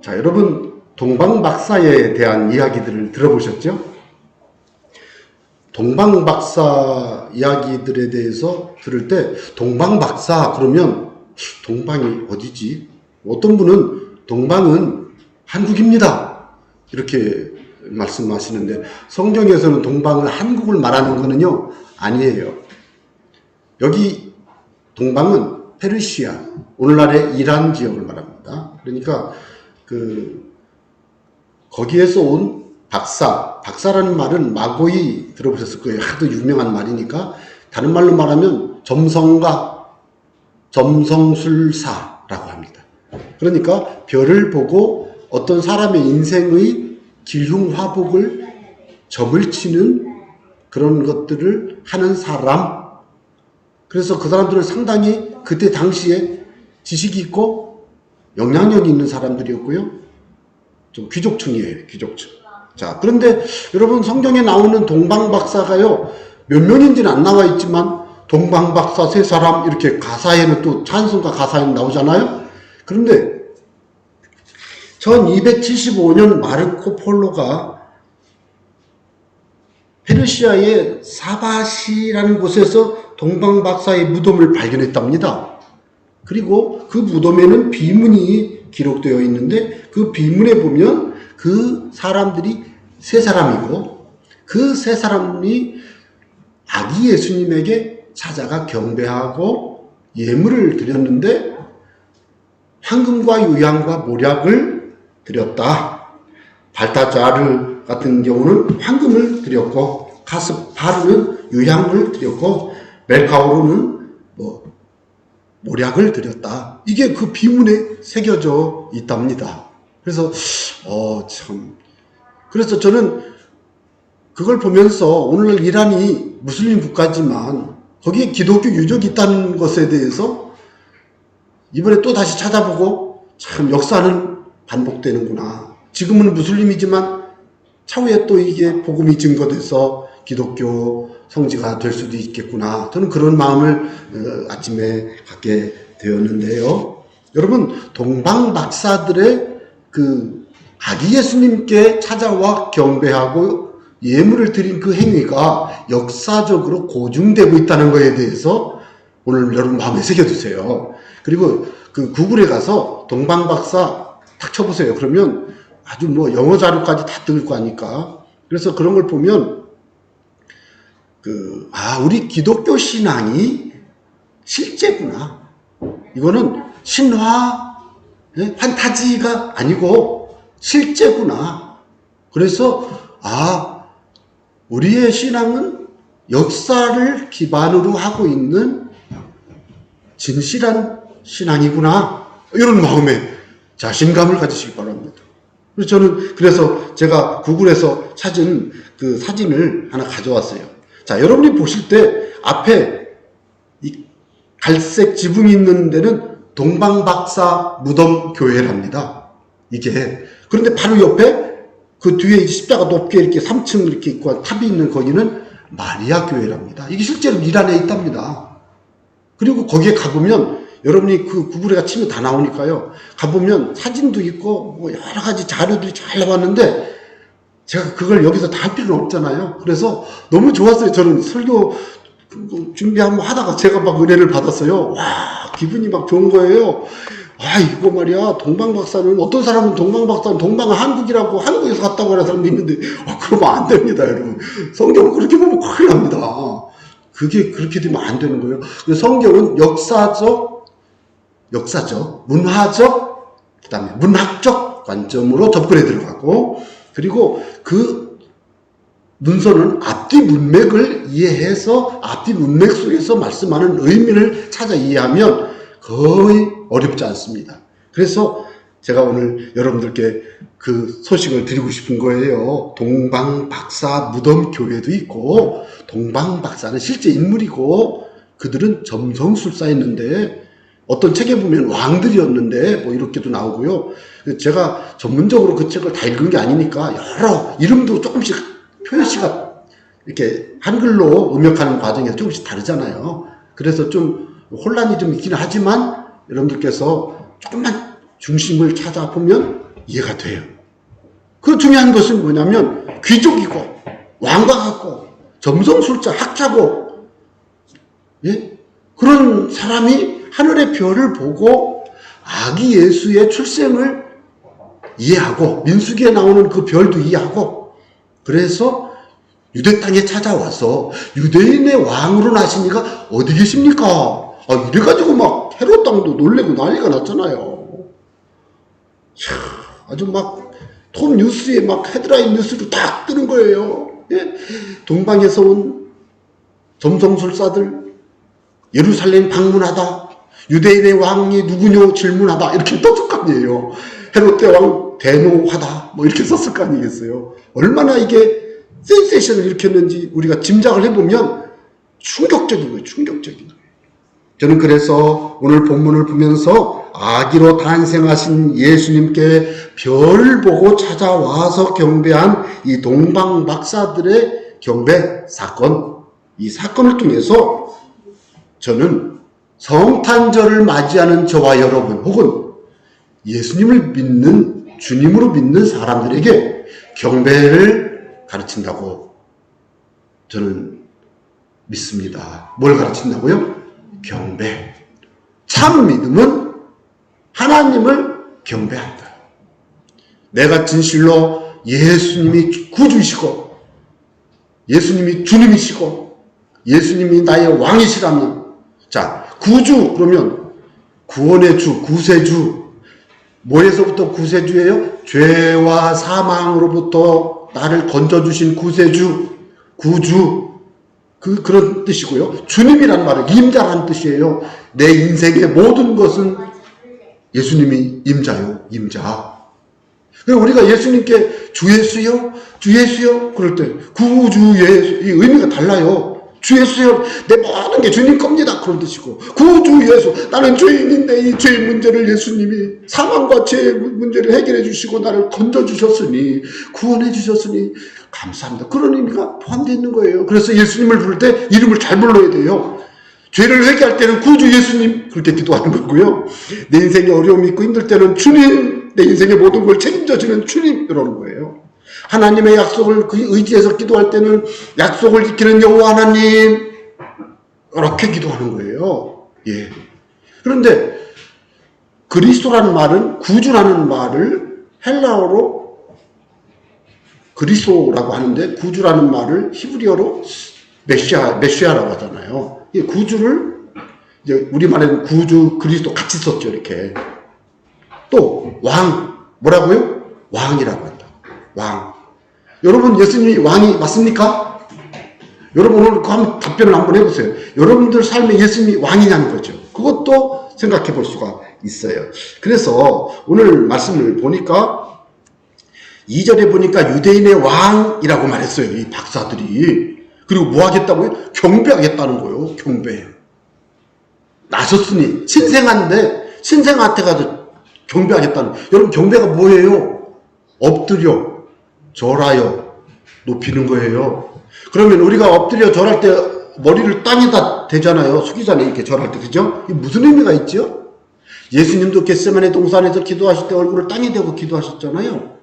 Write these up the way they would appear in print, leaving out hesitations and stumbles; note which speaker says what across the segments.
Speaker 1: 자, 여러분 동방박사에 대한 이야기들을 들어보셨죠? 동방박사 이야기들에 대해서 들을 때 동방박사 그러면 동방이 어디지? 어떤 분은 동방은 한국입니다 이렇게 말씀하시는데, 성경에서는 동방을 한국을 말하는 거는요 아니에요. 여기 동방은 페르시아, 오늘날의 이란 지역을 말합니다. 그러니까 거기에서 온 박사라는 말은 마고이 들어보셨을 거예요. 하도 유명한 말이니까. 다른 말로 말하면 점성가, 점성술사라고 합니다. 그러니까 별을 보고 어떤 사람의 인생의 길흉화복을 점을 치는 그런 것들을 하는 사람. 그래서 그 사람들은 상당히 그때 당시에 지식이 있고 영향력이 있는 사람들이었고요. 좀 귀족층이에요, 귀족층. 자, 그런데 여러분 성경에 나오는 동방박사가요, 몇 명인지는 안 나와 있지만 동방박사 세 사람 이렇게 가사에는 또 찬송가 가사에는 나오잖아요. 그런데 1275년 마르코 폴로가 페르시아의 사바시라는 곳에서 동방박사의 무덤을 발견했답니다. 그리고 그 무덤에는 비문이 기록되어 있는데 그 비문에 보면 그 사람들이 세 사람이고 그 세 사람이 아기 예수님에게 찾아가 경배하고 예물을 드렸는데 황금과 유향과 모략을 드렸다. 발타자르 같은 경우는 황금을 드렸고 가스파르는 유향을 드렸고 멜카오르는 모략을 드렸다. 이게 그 비문에 새겨져 있답니다. 그래서 그래서 저는 그걸 보면서 오늘날 이란이 무슬림 국가지만 거기에 기독교 유적이 있다는 것에 대해서 이번에 또 다시 찾아보고 참 역사는 반복되는구나. 지금은 무슬림이지만 차후에 또 이게 복음이 증거돼서 기독교 성지가 될 수도 있겠구나. 저는 그런 마음을 아침에 갖게 되었는데요. 여러분 동방박사들의 그 아기 예수님께 찾아와 경배하고 예물을 드린 그 행위가 역사적으로 고증되고 있다는 것에 대해서 오늘 여러분 마음에 새겨두세요. 그리고 그 구글에 가서 동방박사 딱 쳐보세요. 그러면 아주 영어 자료까지 다 뜰 거 아니까. 그래서 그런 걸 보면 우리 기독교 신앙이 실제구나. 이거는 신화, 판타지가 아니고 실제구나. 그래서 우리의 신앙은 역사를 기반으로 하고 있는 진실한 신앙이구나. 이런 마음에 자신감을 가지시기 바랍니다. 그래서 제가 구글에서 찾은 그 사진을 하나 가져왔어요. 자, 여러분이 보실 때 앞에 이 갈색 지붕이 있는 데는 동방박사 무덤 교회랍니다. 이게. 그런데 바로 옆에 그 뒤에 십자가 높게 이렇게 3층 이렇게 있고 탑이 있는 거기는 마리아 교회랍니다. 이게 실제로 이란에 있답니다. 그리고 거기에 가보면 여러분이 그 구글에 치면 다 나오니까요. 가보면 사진도 있고 여러 가지 자료들이 잘 나왔는데 제가 그걸 여기서 다 할 필요는 없잖아요. 그래서 너무 좋았어요. 저는 설교 준비하고 하다가 제가 막 은혜를 받았어요. 와, 기분이 막 좋은 거예요. 이거 말이야. 동방박사는 어떤 사람은 동방박사는 동방은 한국이라고 한국에서 갔다고 하는 사람도 있는데 그러면 안 됩니다, 여러분. 성경은 그렇게 보면 큰일 납니다. 그게 그렇게 되면 안 되는 거예요. 성경은 역사적, 문화적, 그 다음에 문학적 관점으로 접근해 들어가고, 그리고 그 문서는 앞뒤 문맥을 이해해서 앞뒤 문맥 속에서 말씀하는 의미를 찾아 이해하면 거의 어렵지 않습니다. 그래서 제가 오늘 여러분들께 그 소식을 드리고 싶은 거예요. 동방박사 무덤 교회도 있고, 동방박사는 실제 인물이고, 그들은 점성술사였는데, 어떤 책에 보면 왕들이었는데, 이렇게도 나오고요. 제가 전문적으로 그 책을 다 읽은 게 아니니까, 여러 이름도 조금씩 표시가 이렇게 한글로 음역하는 과정에서 조금씩 다르잖아요. 그래서 좀 혼란이 좀 있기는 하지만, 여러분들께서 조금만 중심을 찾아보면 이해가 돼요. 그 중요한 것은 뭐냐면 귀족이고 왕과 같고 점성술자 학자고 예? 그런 사람이 하늘의 별을 보고 아기 예수의 출생을 이해하고 민수기에 나오는 그 별도 이해하고 그래서 유대 땅에 찾아와서 유대인의 왕으로 나시니까 어디 계십니까? 이래가지고 막 헤롯 땅도 놀래고 난리가 났잖아요. 아주 막 톱 뉴스에 막 헤드라인 뉴스로 딱 뜨는 거예요. 예? 동방에서 온 점성술사들 예루살렘 방문하다. 유대인의 왕이 누구뇨 질문하다. 이렇게 떴을 거 아니에요. 헤롯 대왕 대노하다. 뭐 이렇게 썼을 거 아니겠어요. 얼마나 이게 센세이션을 일으켰는지 우리가 짐작을 해보면 충격적인 거예요. 충격적인 거예요. 저는 그래서 오늘 본문을 보면서 아기로 탄생하신 예수님께 별 보고 찾아와서 경배한 이 동방 박사들의 경배 사건, 이 사건을 통해서 저는 성탄절을 맞이하는 저와 여러분 혹은 예수님을 믿는 주님으로 믿는 사람들에게 경배를 가르친다고 저는 믿습니다. 뭘 가르친다고요? 경배. 참 믿음은 하나님을 경배한다. 내가 진실로 예수님이 구주이시고 예수님이 주님이시고 예수님이 나의 왕이시라면 자 구주 그러면 구원의 주, 구세주 뭐에서부터 구세주예요? 죄와 사망으로부터 나를 건져주신 구세주, 구주 그런 뜻이고요. 주님이란 말은 임자라는 뜻이에요. 내 인생의 모든 것은 예수님이 임자요. 임자. 우리가 예수님께 주 예수요? 주 예수요? 그럴 때 구주 예수 이 의미가 달라요. 주 예수요. 내 모든 게 주님 겁니다. 그런 뜻이고 구주 예수 나는 죄인인데 이 죄의 문제를 예수님이 사망과 죄의 문제를 해결해 주시고 나를 건져주셨으니 구원해 주셨으니 감사합니다. 그런 의미가 포함되어 있는 거예요. 그래서 예수님을 부를 때 이름을 잘 불러야 돼요. 죄를 회개할 때는 구주 예수님 그렇게 기도하는 거고요. 내 인생에 어려움이 있고 힘들 때는 주님 내 인생의 모든 걸 책임져 주는 주님 이러는 거예요. 하나님의 약속을 그 의지해서 기도할 때는 약속을 지키는 여호와 하나님 이렇게 기도하는 거예요. 예. 그런데 그리스도라는 말은 구주라는 말을 헬라어로 그리스도라고 하는데 구주라는 말을 히브리어로 메시아라고 하잖아요. 이 구주를 이제 우리말에는 구주 그리스도 같이 썼죠. 이렇게 또 왕 뭐라고요? 왕이라고 한다. 왕. 여러분 예수님이 왕이 맞습니까? 여러분 오늘 그 한번 답변을 한번 해보세요. 여러분들 삶에 예수님이 왕이냐는 거죠. 그것도 생각해 볼 수가 있어요. 그래서 오늘 말씀을 보니까 2절에 보니까 유대인의 왕이라고 말했어요. 이 박사들이. 그리고 뭐 하겠다고요? 경배하겠다는 거예요. 경배. 나섰으니 신생한데 신생한테 가서 경배하겠다는. 여러분 경배가 뭐예요? 엎드려 절하여 높이는 거예요. 그러면 우리가 엎드려 절할 때 머리를 땅에다 대잖아요. 숙이잖아요. 이렇게 절할 때. 그죠? 이게 무슨 의미가 있죠? 예수님도 겟세마네 동산에서 기도하실 때 얼굴을 땅에 대고 기도하셨잖아요.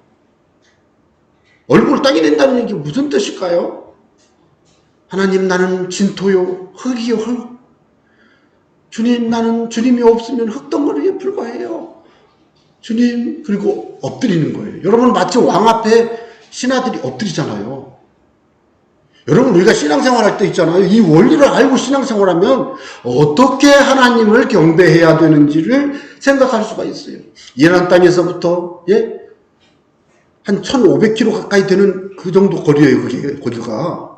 Speaker 1: 얼굴을 땅에 댄다는 얘기 무슨 뜻일까요? 하나님 나는 진토요 흙이요 흙. 주님 나는 주님이 없으면 흙덩어리에 불과해요. 주님 그리고 엎드리는 거예요. 여러분 마치 왕 앞에 신하들이 엎드리잖아요. 여러분 우리가 신앙생활 할 때 있잖아요. 이 원리를 알고 신앙생활하면 어떻게 하나님을 경배해야 되는지를 생각할 수가 있어요. 이란 땅에서부터 한 1500km 가까이 되는 그 정도 거리예요. 거기가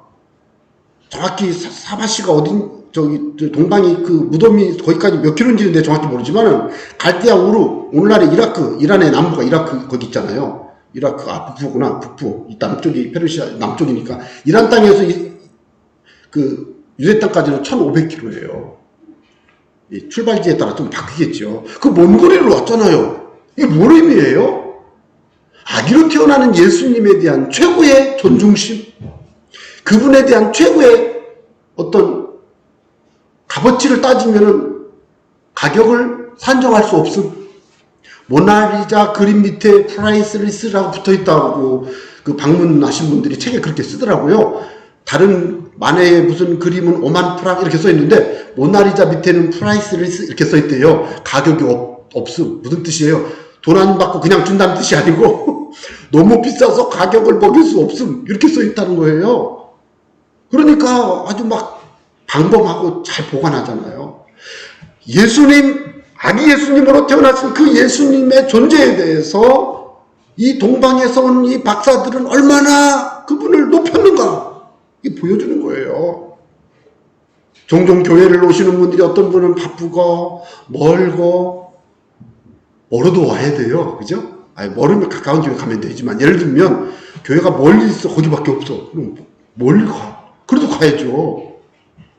Speaker 1: 정확히 사바시가 어딘 저기 동방이 그 무덤이 거기까지 몇 킬로인지는 정확히 모르지만 갈대아 우루 오늘날의 이란의 남부가 이라크 거기 있잖아요. 이라크 북부구나. 북부 이 남쪽이 페르시아 남쪽이니까 이란 땅에서 그 유대 땅까지는 1500km예요. 이 출발지에 따라 좀 바뀌겠죠. 그 먼 거리를 왔잖아요. 이게 뭘 의미해요? 아기로 태어나는 예수님에 대한 최고의 존중심, 그분에 대한 최고의 어떤 값어치를 따지면은 가격을 산정할 수 없음. 모나리자 그림 밑에 프라이스리스라고 붙어 있다고 그 방문하신 분들이 책에 그렇게 쓰더라고요. 다른 만에 무슨 그림은 5만 프랑 이렇게 써 있는데 모나리자 밑에는 프라이스리스 이렇게 써 있대요. 가격이 없음. 무슨 뜻이에요? 돈 안 받고 그냥 준다는 뜻이 아니고 너무 비싸서 가격을 먹일 수 없음 이렇게 써 있다는 거예요. 그러니까 아주 막 방범하고 잘 보관하잖아요. 예수님, 아기 예수님으로 태어나신 그 예수님의 존재에 대해서 이 동방에서 온 이 박사들은 얼마나 그분을 높였는가 이게 보여주는 거예요. 종종 교회를 오시는 분들이 어떤 분은 바쁘고 멀고 멀어도 와야 돼요. 그죠? 아니, 멀으면 가까운 교회 가면 되지만 예를 들면 교회가 멀리 있어 거기밖에 없어. 그럼 멀리 가. 그래도 가야죠.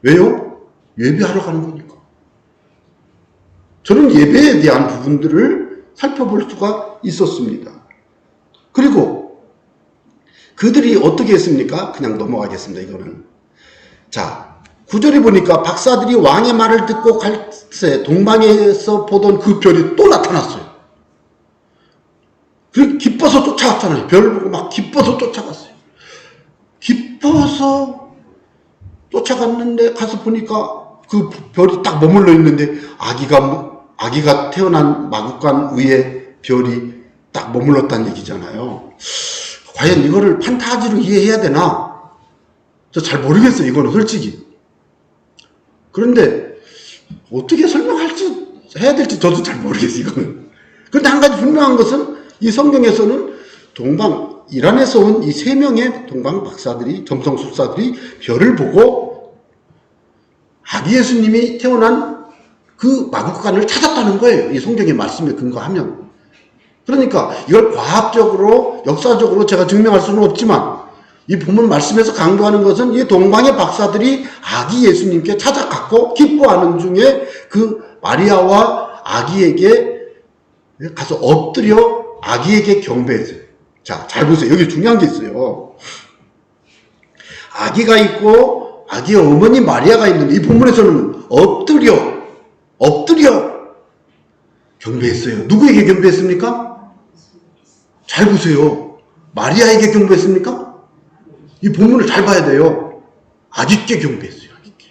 Speaker 1: 왜요? 예배하러 가는 거니까. 저는 예배에 대한 부분들을 살펴볼 수가 있었습니다. 그리고 그들이 어떻게 했습니까? 그냥 넘어가겠습니다. 이거는. 자, 9절에 보니까 박사들이 왕의 말을 듣고 갈새 동방에서 보던 그 별이 또 나타났어요. 그 기뻐서 쫓아갔잖아요. 별을 보고 막 기뻐서 쫓아갔어요. 기뻐서 쫓아갔는데 가서 보니까 그 별이 딱 머물러 있는데 아기가 태어난 마구간 위에 별이 딱 머물렀다는 얘기잖아요. 과연 이거를 판타지로 이해해야 되나? 저 잘 모르겠어요. 이거는 솔직히. 그런데 어떻게 해야 될지 저도 잘 모르겠어요. 이거는. 그런데 한 가지 분명한 것은 이 성경에서는 이란에서 온 이 3명의 동방 박사들이, 점성술사들이 별을 보고 아기 예수님이 태어난 그 마구간을 찾았다는 거예요. 이 성경의 말씀에 근거하면. 그러니까 이걸 과학적으로, 역사적으로 제가 증명할 수는 없지만 이 본문 말씀에서 강조하는 것은 이 동방의 박사들이 아기 예수님께 찾아갔고 기뻐하는 중에 그 마리아와 아기에게 가서 엎드려 아기에게 경배했어요. 자, 잘 보세요. 여기 중요한 게 있어요. 아기가 있고 아기의 어머니 마리아가 있는데 이 본문에서는 엎드려 경배했어요. 누구에게 경배했습니까? 잘 보세요. 마리아에게 경배했습니까? 이 본문을 잘 봐야 돼요. 아기께 경배했어요. 아기께.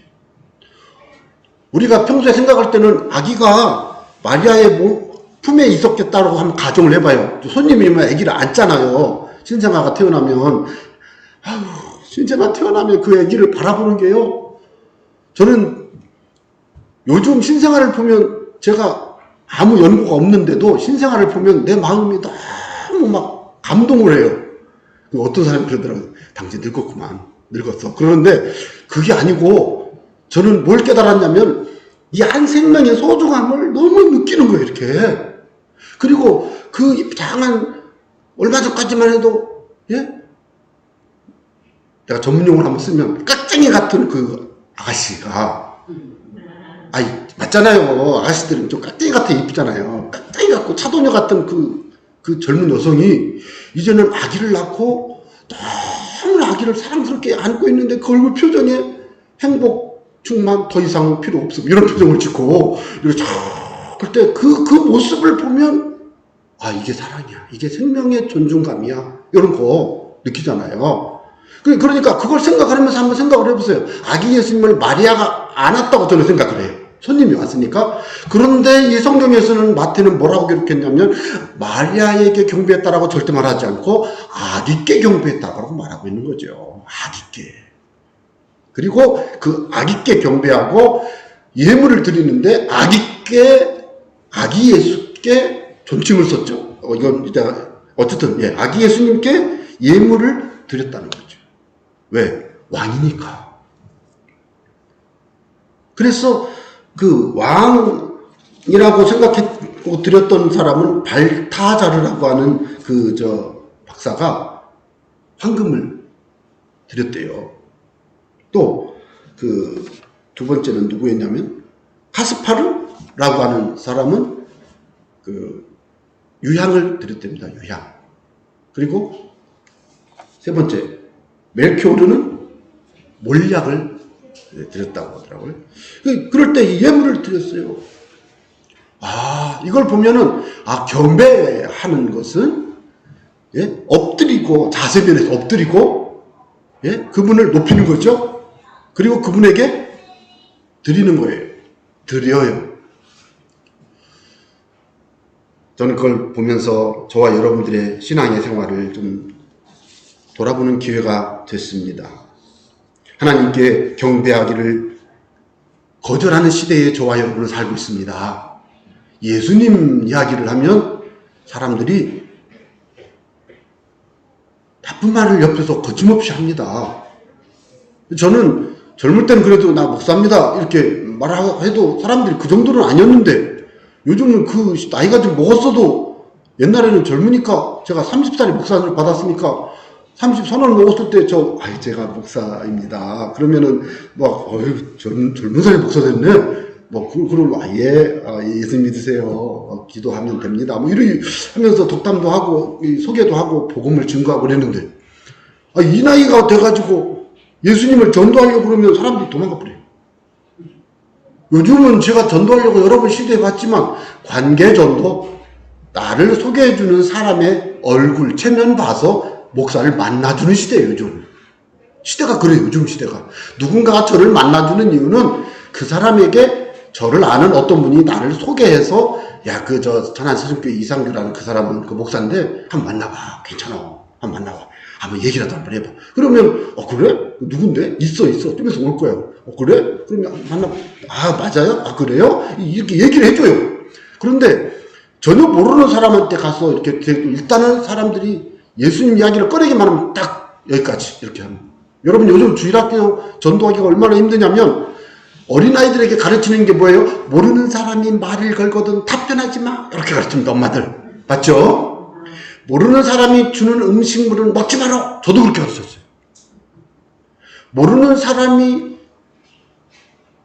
Speaker 1: 우리가 평소에 생각할 때는 아기가 마리아의 품에 있었겠다라고 한번 가정을 해봐요. 손님이면 아기를 안잖아요. 신생아가 태어나면 신생아 태어나면 그 아기를 바라보는 게요. 저는 요즘 신생아를 보면 제가 아무 연고가 없는데도 신생아를 보면 내 마음이 너무 막 감동을 해요. 어떤 사람이 그러더라고요. 당신 늙었구만. 늙었어. 그러는데 그게 아니고 저는 뭘 깨달았냐면 이 한 생명의 소중함을 너무 느끼는 거예요. 이렇게. 그리고 그 장한 얼마 전까지만 해도 내가 전문용어를 한번 쓰면 깍쟁이 같은 그 아가씨가 맞잖아요. 아가씨들은 좀 깍쟁이 같아 이쁘잖아요. 깍쟁이 같고 차도녀 같은 그 젊은 여성이 이제는 아기를 낳고 너무 아기를 사랑스럽게 안고 있는데 그 얼굴 표정에 행복 충만 더 이상 필요 없음 이런 표정을 짓고 이렇게 그때 그 모습을 보면 이게 사랑이야. 이게 생명의 존중감이야. 이런 거 느끼잖아요. 그러니까 그걸 생각하면서 한번 생각을 해보세요. 아기 예수님을 마리아가 안았다고 저는 생각을 해요. 손님이 왔으니까. 그런데 이 성경에서는 마태는 뭐라고 기록했냐면 마리아에게 경배했다라고 절대 말하지 않고 아기께 경배했다고 말하고 있는 거죠. 아기께. 그리고 그 아기께 경배하고 예물을 드리는데 아기 예수께 존칭을 썼죠. 이건 이따 어쨌든 아기 예수님께 예물을 드렸다는 거죠. 왜? 왕이니까. 그래서 그 왕이라고 생각했고 드렸던 사람은 발타자르라고 하는 박사가 황금을 드렸대요. 또 두 번째는 누구였냐면 가스파르라고 하는 사람은 유향을 드렸답니다. 유향. 그리고 세 번째 멜키오르는 몰약을 드렸다고 하더라고요. 그럴 때 예물을 드렸어요. 이걸 보면은, 경배하는 것은, 예? 엎드리고, 자세면에서 엎드리고, 예? 그분을 높이는 거죠. 그리고 그분에게 드리는 거예요. 드려요. 저는 그걸 보면서 저와 여러분들의 신앙의 생활을 좀 돌아보는 기회가 됐습니다. 하나님께 경배하기를 거절하는 시대에 저와 여러분은 살고 있습니다. 예수님 이야기를 하면 사람들이 나쁜 말을 옆에서 거침없이 합니다. 저는 젊을 때는 그래도 나 목사입니다 이렇게 말해도 사람들이 그 정도는 아니었는데, 요즘은 그 나이가 좀 먹었어도, 옛날에는 젊으니까 제가 30살에 목사를 받았으니까 30 선언을 먹었을 때 제가 목사입니다 그러면은 젊은 살에 목사 됐네, 그럼 예수 믿으세요, 기도하면 됩니다, 이렇게 하면서 독담도 하고 소개도 하고 복음을 증거하고 그랬는데, 이 나이가 돼가지고 예수님을 전도하려고 그러면 사람들이 도망가 버려요. 요즘은 제가 전도하려고 여러 번 시도해봤지만, 관계전도, 나를 소개해주는 사람의 얼굴, 체면 봐서 목사를 만나주는 시대예요, 요즘. 시대가 그래요, 요즘 시대가. 누군가가 저를 만나주는 이유는 그 사람에게 저를 아는 어떤 분이 나를 소개해서, 천안서정교회 이상규라는 그 사람은 그 목사인데, 한번 만나봐. 괜찮아. 한번 만나봐. 한번 얘기라도 한번 해봐. 그러면, 그래? 누군데? 있어. 좀 있어 올 거야. 그래? 그러면 만나, 맞아요? 그래요? 이렇게 얘기를 해줘요. 그런데 전혀 모르는 사람한테 가서 이렇게, 일단은 사람들이 예수님 이야기를 꺼내기만 하면 딱 여기까지 이렇게 합니다. 여러분, 요즘 주일학교 전도하기가 얼마나 힘드냐면, 어린아이들에게 가르치는 게 뭐예요? 모르는 사람이 말을 걸거든 답변하지 마. 이렇게 가르칩니다, 엄마들. 맞죠? 모르는 사람이 주는 음식물은 먹지 마라. 저도 그렇게 가르쳤어요. 모르는 사람이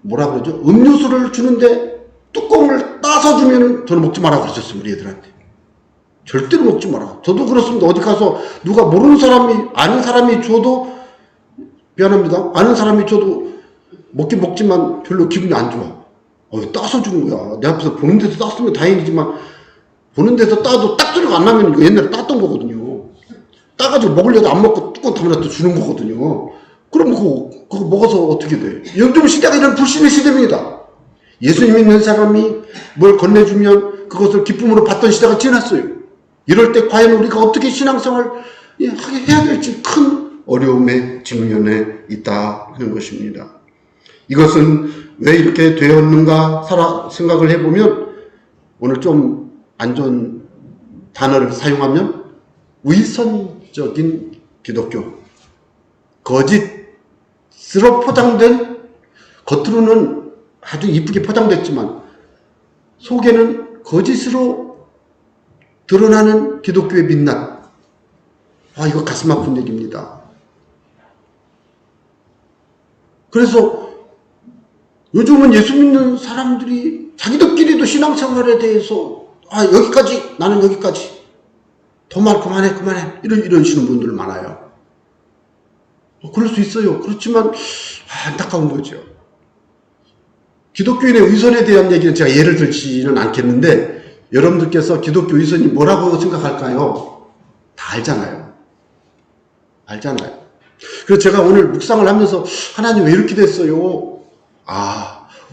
Speaker 1: 음료수를 주는데 뚜껑을 따서 주면 저는 먹지 마라 그러셨어요, 우리 애들한테. 절대로 먹지 마라. 저도 그렇습니다. 어디 가서 누가 모르는 사람이, 아는 사람이 줘도, 미안합니다, 아는 사람이 줘도 먹긴 먹지만 별로 기분이 안 좋아. 따서 주는 거야. 내 앞에서 보는 데서 땄으면 다행이지만, 보는 데서 따도 딱 소리가 안 나면 이거 옛날에 땄던 거거든요. 따가지고 먹으려도 안 먹고 뚜껑 담아놔도 주는 거거든요. 그럼 그거 먹어서 어떻게 돼? 요즘 시대가 이런 불신의 시대입니다. 예수님 믿는 사람이 뭘 건네주면 그것을 기쁨으로 받던 시대가 지났어요. 이럴 때 과연 우리가 어떻게 신앙생활 해야 될지 큰 어려움에 직면해 있다는 것입니다. 이것은 왜 이렇게 되었는가 생각을 해보면, 오늘 좀 안 좋은 단어를 사용하면 위선적인 기독교, 거짓으로 포장된, 겉으로는 아주 이쁘게 포장됐지만 속에는 거짓으로 드러나는 기독교의 민낯. 이거 가슴 아픈 얘기입니다. 그래서 요즘은 예수 믿는 사람들이 자기들끼리도 신앙생활에 대해서 여기까지, 나는 여기까지, 더 말 그만해 이러시는 분들 많아요. 그럴 수 있어요. 그렇지만 안타까운 거죠. 기독교인의 위선에 대한 얘기는 제가 예를 들지는 않겠는데, 여러분들께서 기독교 위선이 뭐라고 생각할까요? 다 알잖아요. 그래서 제가 오늘 묵상을 하면서, 하나님 왜 이렇게 됐어요?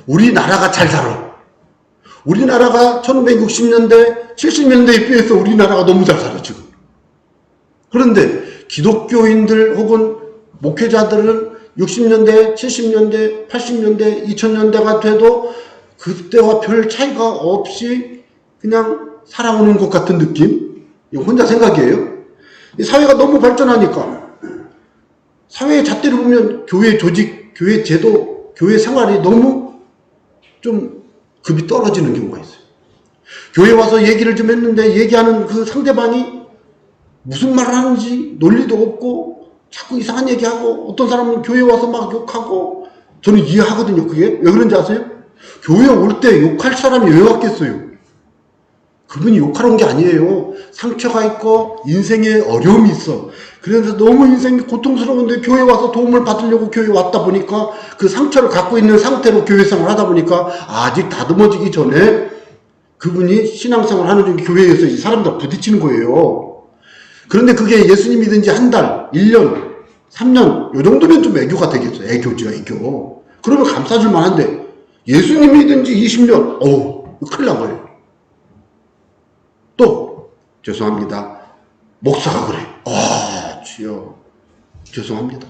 Speaker 1: 우리나라가 잘 살아. 우리나라가 1960년대, 70년대에 비해서 우리나라가 너무 잘 살아, 지금. 그런데 기독교인들 혹은 목회자들은 60년대, 70년대, 80년대, 2000년대가 돼도 그때와 별 차이가 없이 그냥 살아오는 것 같은 느낌? 이거 혼자 생각이에요. 이 사회가 너무 발전하니까, 사회의 잣대를 보면 교회 조직, 교회 제도, 교회 생활이 너무 좀 급이 떨어지는 경우가 있어요. 교회 와서 얘기를 좀 했는데 얘기하는 그 상대방이 무슨 말을 하는지 논리도 없고 자꾸 이상한 얘기하고, 어떤 사람은 교회 와서 막 욕하고, 저는 이해하거든요. 그게 왜 그런지 아세요? 교회 올 때 욕할 사람이 왜 왔겠어요? 그분이 욕하러 온 게 아니에요. 상처가 있고 인생에 어려움이 있어. 그래서 너무 인생이 고통스러운데 교회 와서 도움을 받으려고 교회 왔다 보니까, 그 상처를 갖고 있는 상태로 교회 생활을 하다 보니까 아직 다듬어지기 전에 그분이 신앙생활 하는 중에 교회에서 이 사람들 부딪히는 거예요. 그런데 그게 예수님이든지 한 달, 1년, 3년 요 정도면 좀 애교가 되겠죠. 애교죠, 애교. 그러면 감싸줄 만한데 예수님이든지 20년, 큰일 난 거예요. 또 죄송합니다. 목사가 그래. 주여 죄송합니다.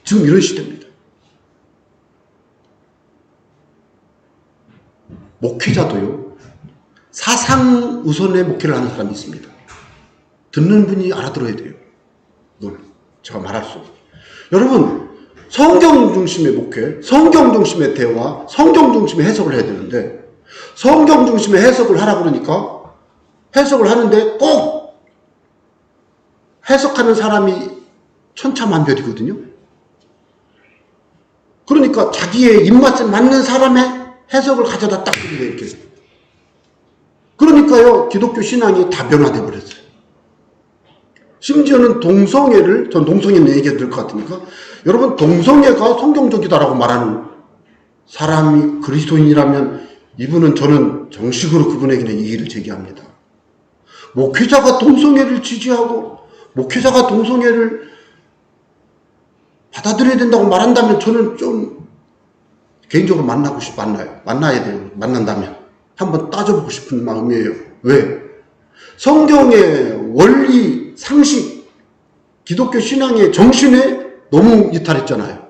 Speaker 1: 지금 이런 시대입니다. 목회자도요, 사상 우선의 목회를 하는 사람이 있습니다. 듣는 분이 알아들어야 돼요. 이걸 제가 말할 수 없어요. 여러분, 성경 중심의 목회, 성경 중심의 대화, 성경 중심의 해석을 해야 되는데, 성경 중심의 해석을 하라 그러니까 해석을 하는데 꼭 해석하는 사람이 천차만별이거든요. 그러니까 자기의 입맛에 맞는 사람의 해석을 가져다 딱 그리고 이렇게. 그러니까요, 기독교 신앙이 다변화돼 버렸어요. 심지어는 동성애를, 전 동성애는 얘기해도 될 것 같으니까, 여러분, 동성애가 성경적이다라고 말하는 사람이 그리스도인이라면 이분은, 저는 정식으로 그분에게는 이의를 제기합니다. 목회자가 동성애를 지지하고 목회자가 동성애를 받아들여야 된다고 말한다면 저는 좀 개인적으로 만나야 돼요. 만난다면 한번 따져보고 싶은 마음이에요. 왜? 성경의 원리, 상식, 기독교 신앙의 정신에 너무 이탈했잖아요.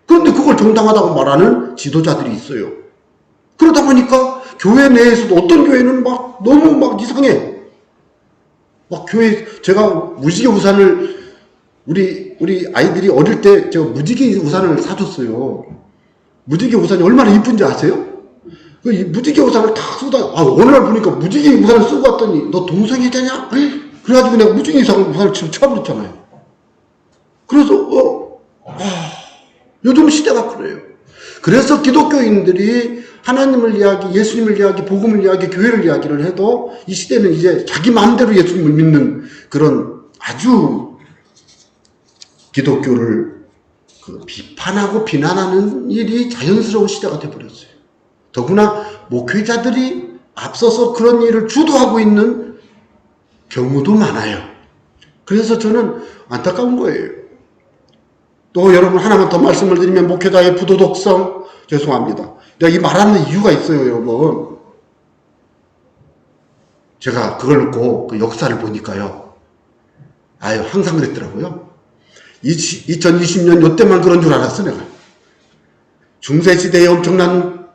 Speaker 1: 그런데 그걸 정당하다고 말하는 지도자들이 있어요. 그러다 보니까 교회 내에서도 어떤 교회는 너무 이상해. 교회, 제가 무지개 우산을, 우리 아이들이 어릴 때 제가 무지개 우산을 사줬어요. 무지개 우산이 얼마나 이쁜지 아세요? 그 무지개 우산을 딱 쓰다, 어느 날 보니까 무지개 우산을 쓰고 왔더니, 너 동성애자냐? 그래가지고 내가 무지개 우산을 지금 쳐버렸잖아요. 그래서, 요즘 시대가 그래요. 그래서 기독교인들이 하나님을 이야기, 예수님을 이야기, 복음을 이야기, 교회를 이야기를 해도 이 시대는 이제 자기 마음대로 예수님을 믿는 그런 아주 기독교를 비판하고 비난하는 일이 자연스러운 시대가 되어버렸어요. 더구나 목회자들이 앞서서 그런 일을 주도하고 있는 경우도 많아요. 그래서 저는 안타까운 거예요. 또 여러분, 하나만 더 말씀을 드리면, 목회자의 부도덕성, 죄송합니다. 내가 이 말하는 이유가 있어요, 여러분. 제가 그걸 놓고 그 역사를 보니까요, 항상 그랬더라고요. 2020년 요때만 그런 줄 알았어, 내가. 중세시대에 엄청난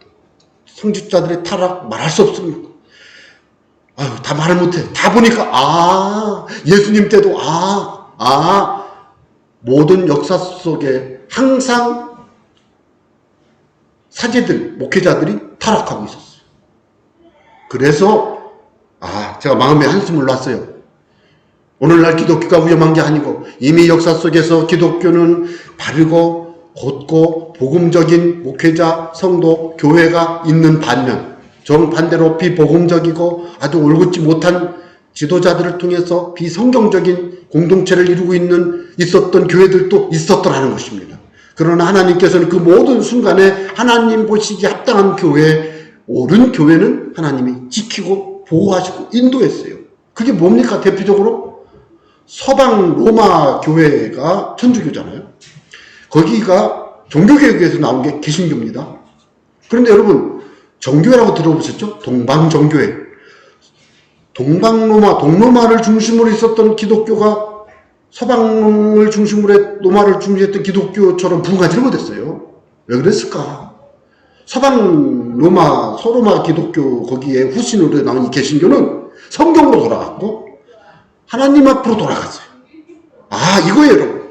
Speaker 1: 성직자들의 타락 말할 수 없습니다. 다 말을 못해. 다 보니까, 예수님 때도, 모든 역사 속에 항상 사제들, 목회자들이 타락하고 있었어요. 그래서 제가 마음에 한숨을 놨어요. 오늘날 기독교가 위험한 게 아니고 이미 역사 속에서 기독교는 바르고 곧고 복음적인 목회자, 성도, 교회가 있는 반면 정반대로 비복음적이고 아주 올곧지 못한 지도자들을 통해서 비성경적인 공동체를 이루고 있었던 교회들도 있었더라는 것입니다. 그러나 하나님께서는 그 모든 순간에 하나님 보시기에 합당한 교회, 옳은 교회는 하나님이 지키고 보호하시고 인도했어요. 그게 뭡니까? 대표적으로 서방 로마 교회가 천주교잖아요. 거기가 종교개혁에서 나온 게 개신교입니다. 그런데 여러분, 정교회라고 들어보셨죠? 동방정교회. 동로마를 중심으로 있었던 기독교가 서방을 중심으로 로마를 중심했던 기독교처럼 부흥하지는 못했어요. 왜 그랬을까? 서로마 기독교 거기에 후신으로 나온 이 개신교는 성경으로 돌아갔고 하나님 앞으로 돌아갔어요. 이거예요, 여러분.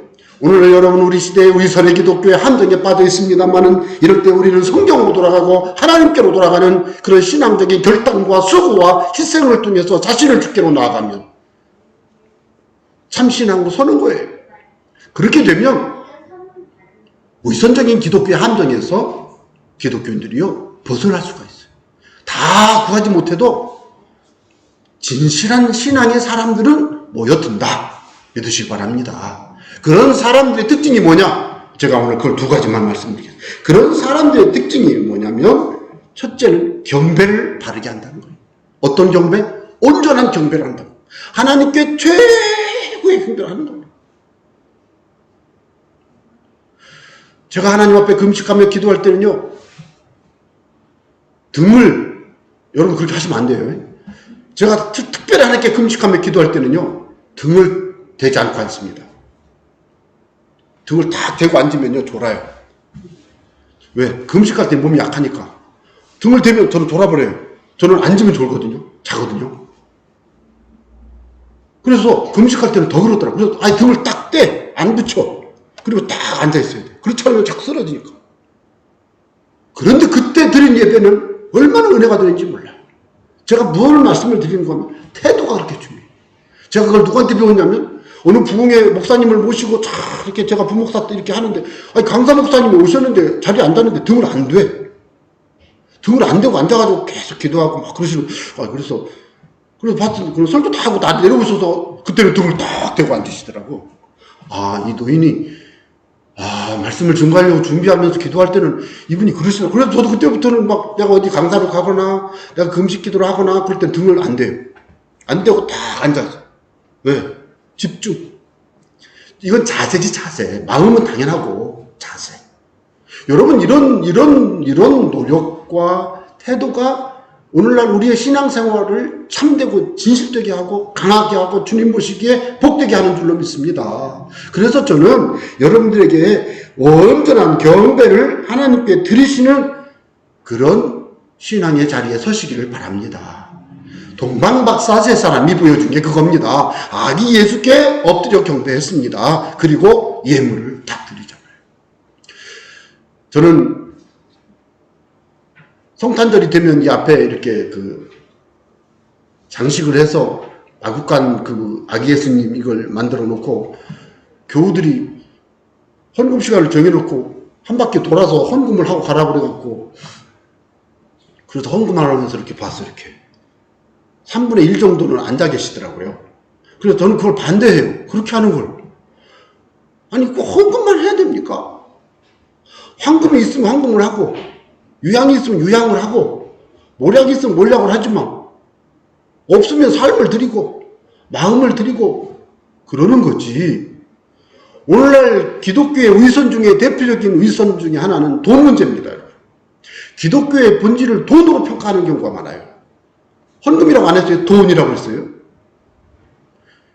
Speaker 1: 오늘 여러분, 우리 시대의 위선의 기독교의 함정에 빠져 있습니다만은 이럴 때 우리는 성경으로 돌아가고 하나님께로 돌아가는 그런 신앙적인 결단과 수고와 희생을 통해서 자신을 주께로 나아가면 참 신앙으로 서는 거예요. 그렇게 되면 위선적인 기독교의 함정에서 기독교인들이요 벗어날 수가 있어요. 다 구하지 못해도 진실한 신앙의 사람들은 모여든다. 믿으시기 바랍니다. 그런 사람들의 특징이 뭐냐? 제가 오늘 그걸 두 가지만 말씀드리겠습니다. 그런 사람들의 특징이 뭐냐면 첫째는 경배를 바르게 한다는 거예요. 어떤 경배? 온전한 경배를 한다. 하나님께 최고의 경배를 하는 겁니다. 제가 하나님 앞에 금식하며 기도할 때는요, 등을, 여러분 그렇게 하시면 안 돼요. 제가 특별히 하나님께 금식하며 기도할 때는요, 등을 대지 않고 앉습니다. 등을 딱 대고 앉으면요, 졸아요. 왜? 금식할 때 몸이 약하니까. 등을 대면 저는 졸아버려요. 저는 앉으면 졸거든요. 자거든요. 그래서 금식할 때는 더 그렇더라고요. 그래서 등을 딱 떼, 안 붙여. 그리고 딱 앉아있어야 돼요. 그렇지 않으면 자꾸 쓰러지니까. 그런데 그때 드린 예배는 얼마나 은혜가 되는지 몰라요. 제가 무엇을 말씀을 드리는 건 태도가 그렇게 중요해요. 제가 그걸 누구한테 배웠냐면, 어느 부흥회 목사님을 모시고 쫙 이렇게 제가 부목사 때 이렇게 하는데, 아니 강사 목사님이 오셨는데 자리에 앉았는데 등을 안 돼. 등을 안 대고 앉아가지고 계속 기도하고 막 그러시는, 그래서 봤더니, 그런 설교 다 하고 나 내려오셔서 그때는 등을 딱 대고 앉으시더라고. 이 노인이, 말씀을 증거하려고 준비하면서 기도할 때는 이분이 그러시나. 그래서 저도 그때부터는 막 내가 어디 강사로 가거나 내가 금식 기도를 하거나 그럴 땐 등을 안 대요. 안 대고 딱 앉아서. 왜? 집중. 이건 자세지, 자세. 마음은 당연하고, 자세. 여러분, 이런 노력과 태도가 오늘날 우리의 신앙생활을 참되고 진실되게 하고 강하게 하고 주님 보시기에 복되게 하는 줄로 믿습니다. 그래서 저는 여러분들에게 온전한 경배를 하나님께 드리시는 그런 신앙의 자리에 서시기를 바랍니다. 동방박사 세 사람이 보여준 게 그겁니다. 아기 예수께 엎드려 경배했습니다. 그리고 예물을 딱 드리잖아요. 저는 성탄절이 되면 이 앞에 이렇게 장식을 해서 마국간 아기 예수님 이걸 만들어 놓고 교우들이 헌금 시간을 정해놓고 한 바퀴 돌아서 헌금을 하고 가라 그래갖고, 그래서 헌금을 하면서 이렇게 봤어. 이렇게 3분의 1 정도는 앉아 계시더라고요. 그래서 저는 그걸 반대해요. 그렇게 하는 걸. 아니 꼭 헌금만 해야 됩니까? 황금이 있으면 황금을 하고, 유향이 있으면 유향을 하고, 몰약이 있으면 몰약을 하지만, 없으면 삶을 드리고 마음을 드리고 그러는 거지. 오늘날 기독교의 위선 중에 대표적인 위선 중에 하나는 돈 문제입니다. 기독교의 본질을 돈으로 평가하는 경우가 많아요. 헌금이라고 안 했어요? 돈이라고 했어요.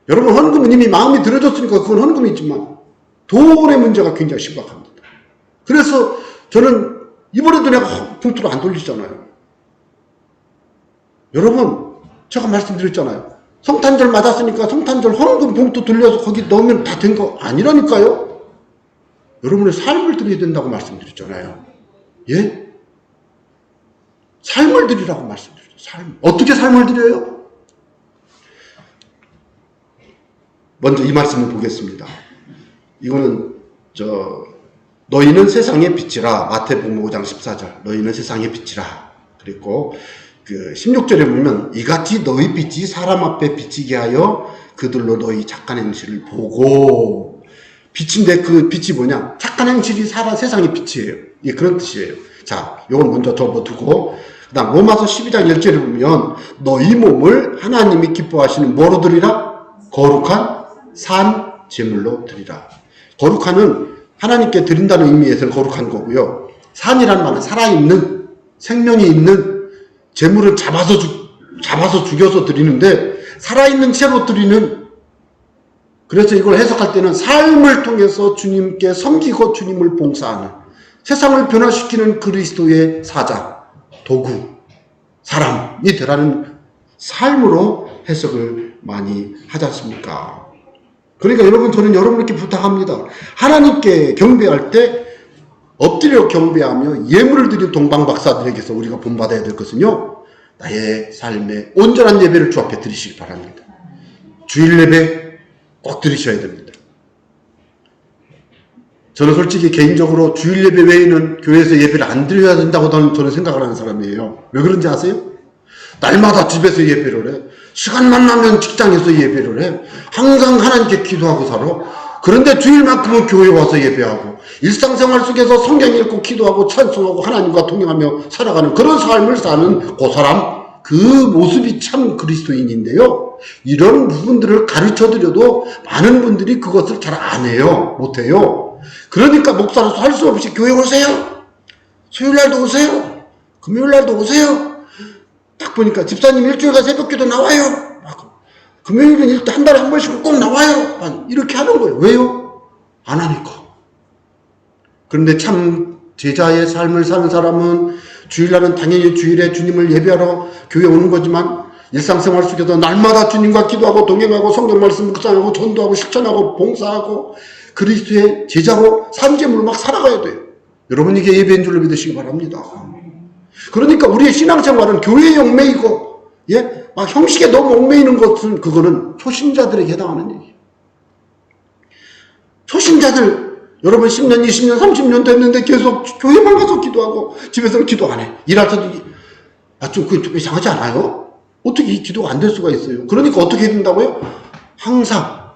Speaker 1: 여러분, 헌금은 이미 마음이 들어졌으니까 그건 헌금이지만 돈의 문제가 굉장히 심각합니다. 그래서 저는 이번에도 내가 봉투를 안 돌리잖아요. 여러분, 제가 말씀드렸잖아요. 성탄절 맞았으니까 성탄절 헌금 봉투 돌려서 거기 넣으면 다 된 거 아니라니까요. 여러분의 삶을 드려야 된다고 말씀드렸잖아요. 예? 삶을 드리라고 말씀드렸죠. 삶. 어떻게 삶을 드려요? 먼저 이 말씀을 보겠습니다. 이거는 너희는 세상의 빛이라. 마태복음 5장 14절. 너희는 세상의 빛이라. 그리고 16절에 보면 이같이 너희 빛이 사람 앞에 비치게 하여 그들로 너희 착한 행실을 보고. 빛인데 그 빛이 뭐냐? 착한 행실이 세상의 빛이에요. 예, 그런 뜻이에요. 자, 요건 먼저 접어두고, 그 다음 로마서 12장 1절에 보면 너희 몸을 하나님이 기뻐하시는 뭐로 드리라? 거룩한 산 제물로 드리라. 거룩한은 하나님께 드린다는 의미에서 거룩한 거고요. 산이라는 말은 살아있는, 생명이 있는 제물을 잡아서 죽여서 드리는데, 살아있는 채로 드리는, 그래서 이걸 해석할 때는 삶을 통해서 주님께 섬기고 주님을 봉사하는, 세상을 변화시키는 그리스도의 사자, 도구, 사람이 되라는 삶으로 해석을 많이 하지 않습니까? 그러니까 여러분, 저는 여러분께 부탁합니다. 하나님께 경배할 때 엎드려 경배하며 예물을 드린 동방박사들에게서 우리가 본받아야 될 것은요, 나의 삶에 온전한 예배를 주 앞에 드리시기 바랍니다. 주일 예배 꼭 드리셔야 됩니다. 저는 솔직히 개인적으로 주일 예배 외에는 교회에서 예배를 안 드려야 된다고 저는 생각을 하는 사람이에요. 왜 그런지 아세요? 날마다 집에서 예배를 해. 시간만 나면 직장에서 예배를 해. 항상 하나님께 기도하고 살아. 그런데 주일만큼은 교회 와서 예배하고 일상생활 속에서 성경 읽고 기도하고 찬송하고 하나님과 동행하며 살아가는 그런 삶을 사는 그 사람, 그 모습이 참 그리스도인인데요. 이런 부분들을 가르쳐드려도 많은 분들이 그것을 잘 안 해요. 못해요. 그러니까 목사로서 할 수 없이 교회 오세요. 수요일날도 오세요. 금요일날도 오세요. 딱 보니까 집사님 일주일간 새벽기도 나와요. 금요일은 한 달에 한 번씩은 꼭 나와요. 이렇게 하는 거예요. 왜요? 안 하니까. 그런데 참 제자의 삶을 사는 사람은 주일날은 당연히 주일에 주님을 예배하러 교회 오는 거지만 일상생활 속에서 날마다 주님과 기도하고 동행하고 성경 말씀 묵상하고 전도하고 실천하고 봉사하고 그리스도의 제자로 산재물로 막 살아가야 돼요. 여러분 이게 예배인 줄로 믿으시기 바랍니다. 그러니까 우리의 신앙생활은 교회에 얽매이고 막 형식에 너무 얽매이는 것은 그거는 초신자들에게 해당하는 얘기예요. 초신자들 여러분 10년, 20년, 30년 됐는데 계속 교회만 가서 기도하고 집에서는 기도 안 해. 일할 때도 좀 이상하지 않아요? 어떻게 기도가 안 될 수가 있어요? 그러니까 어떻게 해야 된다고요? 항상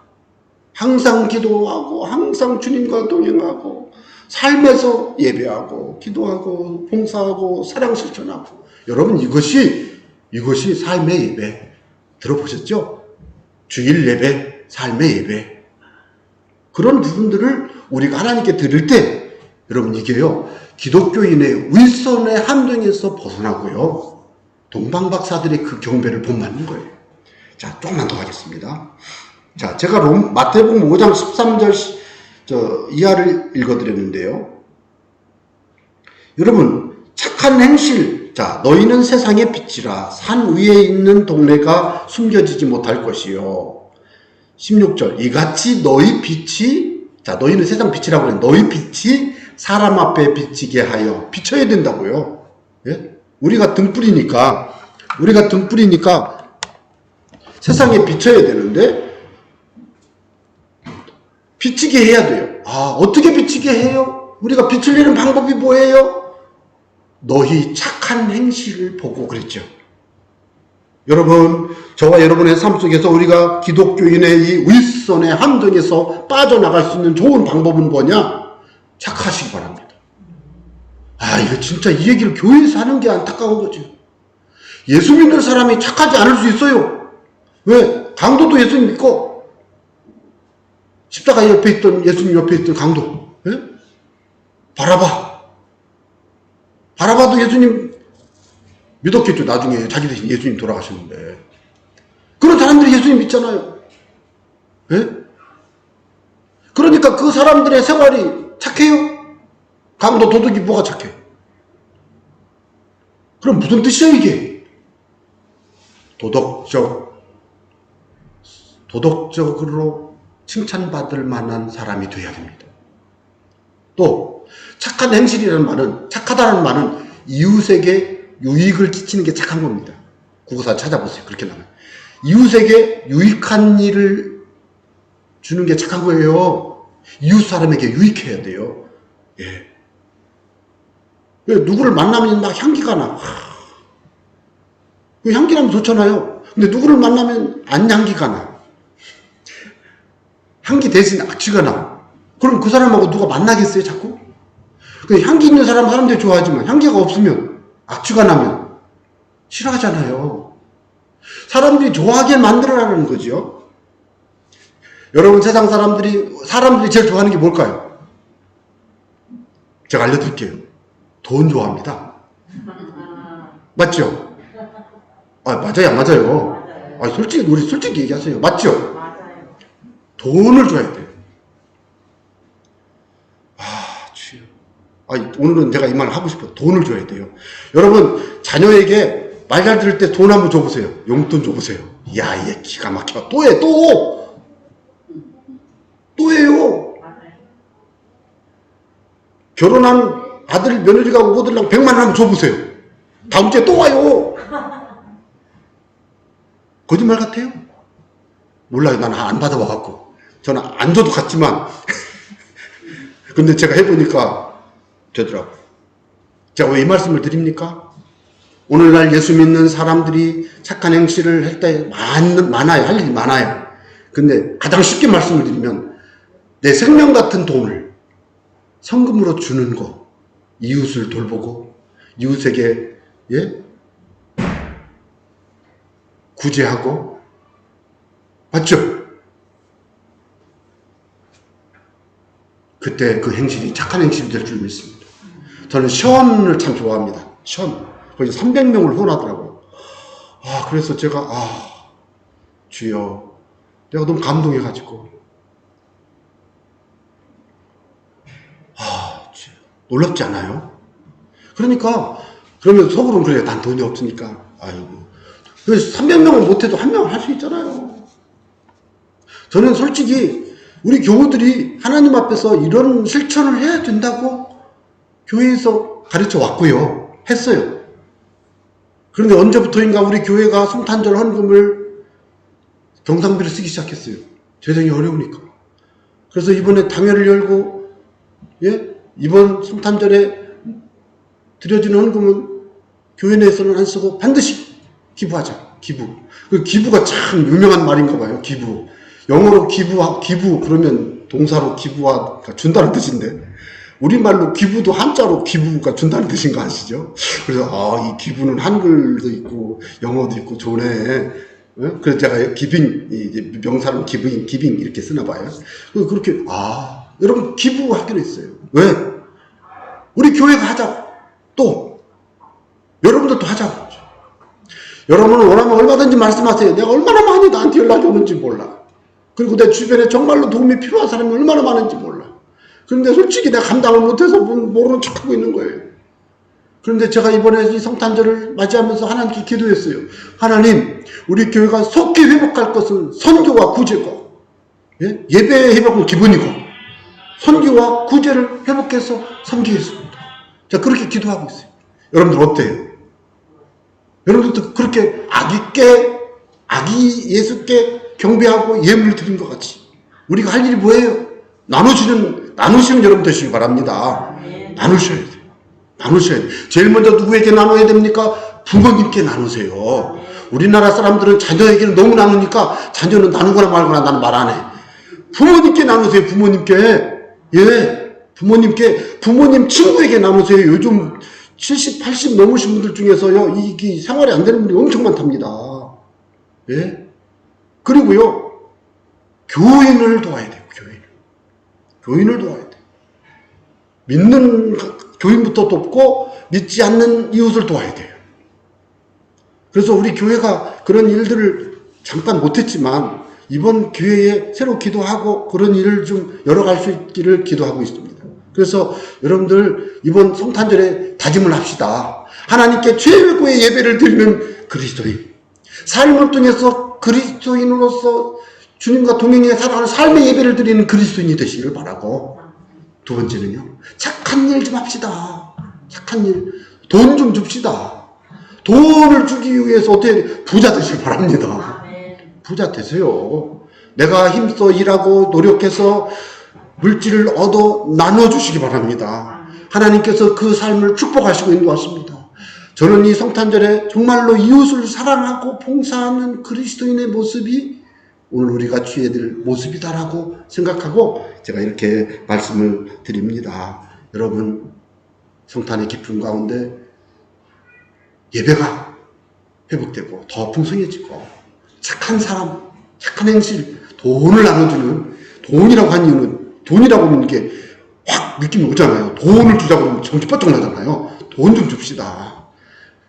Speaker 1: 기도하고 항상 주님과 동행하고 삶에서 예배하고 기도하고 봉사하고 사랑 실천하고 여러분 이것이 삶의 예배 들어보셨죠? 주일 예배, 삶의 예배 그런 부분들을 우리가 하나님께 드릴 때 여러분 이게요 기독교인의 윗선의 함정에서 벗어나고요 동방박사들의 그 경배를 본받는 거예요. 자 조금만 더 하겠습니다. 자 제가 마태복음 5장 13절 이하를 읽어드렸는데요. 여러분 착한 행실 자 너희는 세상의 빛이라 산 위에 있는 동네가 숨겨지지 못할 것이요. 16절 이같이 너희 빛이 자 너희는 세상 빛이라고 하는 너희 빛이 사람 앞에 비치게 하여 비춰야 된다고요. 예? 우리가 등불이니까 세상에 비춰야 되는데 비치게 해야 돼요. 어떻게 비치게 해요? 우리가 빛을 내는 방법이 뭐예요? 너희 착한 행실을 보고 그랬죠. 여러분 저와 여러분의 삶 속에서 우리가 기독교인의 이 윗선의 함정에서 빠져나갈 수 있는 좋은 방법은 뭐냐? 착하시기 바랍니다. 이거 진짜 이 얘기를 교회에서 하는 게 안타까운 거죠. 예수 믿는 사람이 착하지 않을 수 있어요. 왜? 강도도 예수님 믿고 십자가 옆에 있던 예수님 옆에 있던 강도 예? 바라바도 예수님 믿었겠죠. 나중에 자기 대신 예수님 돌아가셨는데 그런 사람들이 예수님 믿잖아요. 예? 그러니까 그 사람들의 생활이 착해요? 강도 도둑이 뭐가 착해? 그럼 무슨 뜻이야 이게? 도덕적으로 칭찬받을 만한 사람이 되어야 됩니다. 또 착한 행실이라는 말은 착하다는 말은 이웃에게 유익을 끼치는 게 착한 겁니다. 국어사 찾아보세요. 그렇게 나와요. 이웃에게 유익한 일을 주는 게 착한 거예요. 이웃 사람에게 유익해야 돼요. 예. 누구를 만나면 막 향기가 나. 향기 나면 좋잖아요. 근데 누구를 만나면 안 향기가 나. 향기 대신 악취가 나. 그럼 그 사람하고 누가 만나겠어요, 자꾸? 향기 있는 사람들이 좋아하지만 향기가 없으면 악취가 나면 싫어하잖아요. 사람들이 좋아하게 만들어라는 거죠. 여러분 세상 사람들이 제일 좋아하는 게 뭘까요? 제가 알려드릴게요. 돈 좋아합니다. 맞죠? 맞아요, 안 맞아요? 우리 솔직히 얘기하세요. 맞죠? 돈을 줘야 돼요. 주여. 오늘은 제가 이 말을 하고 싶어요. 돈을 줘야 돼요. 여러분, 자녀에게 말 잘 들을 때 돈 한번 줘보세요. 용돈 줘보세요. 얘 기가 막혀. 또 해, 또! 또 해요. 결혼한 아들, 며느리가 오고들랑 100만 원 한번 줘보세요. 다음 주에 또 와요. 거짓말 같아요? 몰라요. 나는 안 받아와갖고. 저는 안 줘도 같지만. 근데 제가 해보니까 되더라고요. 제가 왜 이 말씀을 드립니까? 오늘날 예수 믿는 사람들이 착한 행실을 할 때 많아요. 할 일이 많아요. 근데 가장 쉽게 말씀을 드리면 내 생명 같은 돈을 성금으로 주는 거, 이웃을 돌보고 이웃에게 구제하고, 맞죠? 그때 그 행실이 착한 행실이 될 줄 믿습니다. 저는 시원을 참 좋아합니다. 시원. 거기 300명을 후원하더라고요. 그래서 제가 주여, 내가 너무 감동해가지고 주여, 놀랍지 않아요? 그러면 속으로는 그래, 난 돈이 없으니까 아이고, 300명은 못해도 1명은 할 수 있잖아요. 저는 솔직히 우리 교우들이 하나님 앞에서 이런 실천을 해야 된다고 교회에서 가르쳐 왔고요. 했어요. 그런데 언제부터인가 우리 교회가 성탄절 헌금을 경상비로 쓰기 시작했어요. 재정이 어려우니까. 그래서 이번에 당회를 열고, 이번 성탄절에 드려지는 헌금은 교회 내에서는 안 쓰고 반드시 기부하자. 기부. 그 기부가 참 유명한 말인가 봐요. 기부. 영어로 기부 그러면 동사로 기부와 준다는 뜻인데, 우리말로 기부도 한자로 기부가 준다는 뜻인 거 아시죠? 그래서 이 기부는 한글도 있고 영어도 있고 좋네. 그래서 제가 기빙, 이제 명사로 기빙 이렇게 쓰나 봐요. 그렇게 여러분 기부하기로 했어요. 왜? 우리 교회가 하자고. 또 여러분들도 하자고. 여러분은 원하면 얼마든지 말씀하세요. 내가 얼마나 많이 나한테 연락이 오는지 몰라. 그리고 내 주변에 정말로 도움이 필요한 사람이 얼마나 많은지 몰라. 그런데 솔직히 내가 감당을 못해서 모르는 척하고 있는 거예요. 그런데 제가 이번에 이 성탄절을 맞이하면서 하나님께 기도했어요. 하나님, 우리 교회가 속히 회복할 것은 선교와 구제고, 예배 회복은 기본이고, 선교와 구제를 회복해서 섬기겠습니다. 제가 그렇게 기도하고 있어요. 여러분들 어때요? 여러분들도 그렇게 아기 예수께 경배하고 예물을 드린 것 같이 우리가 할 일이 뭐예요? 나누시는 여러분 되시기 바랍니다. 나누셔야 돼요. 나누셔야 돼요. 제일 먼저 누구에게 나눠야 됩니까? 부모님께 나누세요. 우리나라 사람들은 자녀에게는 너무 나누니까 자녀는 나누거나 말거나 나는 말 안 해. 부모님께 나누세요. 부모님께, 부모님 친구에게 나누세요. 요즘 70, 80 넘으신 분들 중에서요, 이게 생활이 안 되는 분이 엄청 많답니다. 그리고요, 교인을 도와야 돼요. 교인을 도와야 돼요. 믿는 교인부터 돕고 믿지 않는 이웃을 도와야 돼요. 그래서 우리 교회가 그런 일들을 잠깐 못했지만 이번 기회에 새로 기도하고 그런 일을 좀 열어갈 수 있기를 기도하고 있습니다. 그래서 여러분들 이번 성탄절에 다짐을 합시다. 하나님께 최고의 예배를 드리는 그리스도인, 삶을 통해서 그리스도인으로서 주님과 동행해 살아가는 삶의 예배를 드리는 그리스도인이 되시기를 바라고, 두 번째는요, 착한 일 좀 합시다. 착한 일. 돈 좀 줍시다. 돈을 주기 위해서 어떻게 부자 되시길 바랍니다. 부자 되세요. 내가 힘써 일하고 노력해서 물질을 얻어 나눠주시기 바랍니다. 하나님께서 그 삶을 축복하시고 인도하십니다. 저는 이 성탄절에 정말로 이웃을 사랑하고 봉사하는 그리스도인의 모습이 오늘 우리가 취해야 될 모습이다라고 생각하고 제가 이렇게 말씀을 드립니다. 여러분, 성탄의 기쁨 가운데 예배가 회복되고 더 풍성해지고 착한 사람, 착한 행실, 돈을 나눠주는, 돈이라고 한 이유는, 돈이라고 하는 게 확 느낌이 오잖아요. 돈을 주자고 하면 정신 뻗쩍 나잖아요. 돈 좀 줍시다.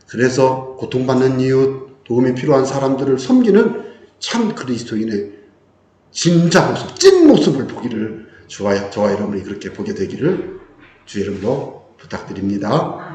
Speaker 1: 그래서 고통받는 이웃, 도움이 필요한 사람들을 섬기는 참 그리스도인의 진짜 모습, 찐 모습을 보기를 저와 여러분이 그렇게 보게 되기를 주 이름으로 부탁드립니다.